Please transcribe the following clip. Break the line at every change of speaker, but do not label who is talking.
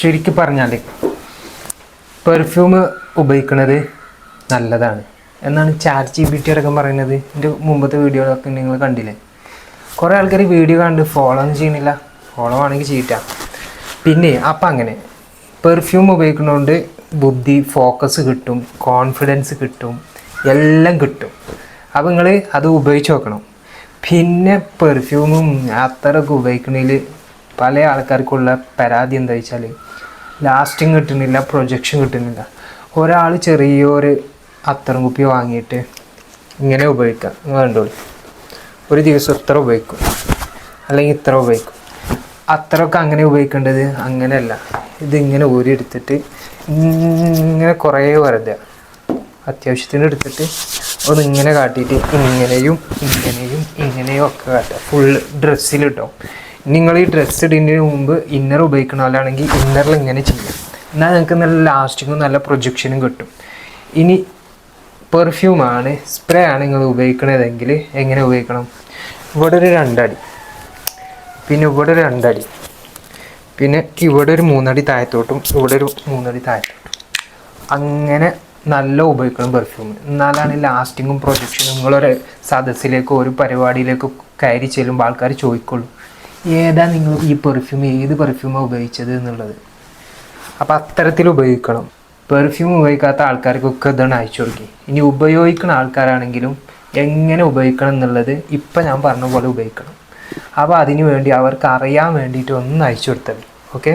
ശരിക്കും പറഞ്ഞാൽ പെർഫ്യൂം ഉപയോഗിക്കുന്നത് നല്ലതാണ് എന്നാണ് ChatGPT അടക്കം പറയുന്നത്. എൻ്റെ മുമ്പത്തെ വീഡിയോകളൊക്കെ നിങ്ങൾ കണ്ടില്ലേ? കുറേ ആൾക്കാർ വീഡിയോ കണ്ട് ഫോളോ ഒന്നും ചെയ്യണില്ല. ഫോളോ ആണെങ്കിൽ ചെയ്യിട്ടാം. പിന്നെ അപ്പം അങ്ങനെ പെർഫ്യൂം ഉപയോഗിക്കുന്നതുകൊണ്ട് ബുദ്ധി ഫോക്കസ് കിട്ടും, കോൺഫിഡൻസ് കിട്ടും, എല്ലാം കിട്ടും. അപ്പോൾ നിങ്ങൾ അത് ഉപയോഗിച്ച് നോക്കണം. പിന്നെ പെർഫ്യൂമും അത്തരമൊക്കെ ഉപയോഗിക്കുന്നതിൽ പല ആൾക്കാർക്കുള്ള പരാതി എന്താ വെച്ചാൽ ലാസ്റ്റിങ് കിട്ടുന്നില്ല, പ്രൊജക്ഷൻ കിട്ടുന്നില്ല. ഒരാൾ ചെറിയൊരു അത്തരം കുപ്പി വാങ്ങിയിട്ട് ഇങ്ങനെ ഉപയോഗിക്കാം. കണ്ടോളൂ, ഒരു ദിവസം ഇത്ര ഉപയോഗിക്കും, അല്ലെങ്കിൽ ഇത്ര ഉപയോഗിക്കും. അത്രയൊക്കെ അങ്ങനെ ഉപയോഗിക്കേണ്ടത് അങ്ങനെയല്ല. ഇതിങ്ങനെ ഊരിയെടുത്തിട്ട് ഇങ്ങനെ കുറേ വെറുതെ അത്യാവശ്യത്തിന് എടുത്തിട്ട് ഒന്നിങ്ങനെ കാട്ടിയിട്ട് ഇങ്ങനെയും ഇങ്ങനെയും ഇങ്ങനെയും ഒക്കെ കാട്ടുക. ഫുൾ ഡ്രസ്സിലിട്ടോ. നിങ്ങൾ ഈ ഡ്രസ്സ് ഇടുന്നതിന് മുമ്പ് ഇന്നർ ഉപയോഗിക്കണ പോലാണെങ്കിൽ ഇന്നറിൽ ഇങ്ങനെ ചെയ്യാം. എന്നാൽ നിങ്ങൾക്ക് നല്ല ലാസ്റ്റിങ്ങും നല്ല പ്രൊജക്ഷനും കിട്ടും. ഇനി പെർഫ്യൂമാണ്, സ്പ്രേ ആണ് നിങ്ങൾ ഉപയോഗിക്കണതെങ്കിൽ എങ്ങനെ ഉപയോഗിക്കണം? ഇവിടെ ഒരു 2 അടി, പിന്നെ ഇവിടെ ഒരു 2 അടി, പിന്നെ ഇവിടെ ഒരു 3 അടി താഴത്തോട്ടും ഇവിടെ ഒരു 3 അടി താഴത്തോട്ടും, അങ്ങനെ നല്ല ഉപയോഗിക്കണം പെർഫ്യൂം. എന്നാലാണ് ലാസ്റ്റിങ്ങും പ്രൊജക്ഷനും. നിങ്ങളൊരു സദസ്സിലേക്കോ ഒരു പരിപാടിയിലേക്കോ കയറി ചെല്ലുമ്പോൾ ആൾക്കാർ ചോദിക്കുള്ളൂ, ഏതാ നിങ്ങൾ ഈ പെർഫ്യൂം, ഏത് പെർഫ്യൂമാണ് ഉപയോഗിച്ചത് എന്നുള്ളത്. അപ്പോൾ അത്തരത്തിൽ ഉപയോഗിക്കണം. പെർഫ്യൂം ഉപയോഗിക്കാത്ത ആൾക്കാർക്കൊക്കെ ഇതാണ് അയച്ചു കൊടുക്കുക. ഇനി ഉപയോഗിക്കുന്ന ആൾക്കാരാണെങ്കിലും എങ്ങനെ ഉപയോഗിക്കണം എന്നുള്ളത് ഇപ്പം ഞാൻ പറഞ്ഞ പോലെ ഉപയോഗിക്കണം. അപ്പോൾ അതിനു വേണ്ടി അവർക്ക് അറിയാൻ വേണ്ടിയിട്ട് ഒന്ന് അയച്ചു കൊടുത്താൽ. ഓക്കെ.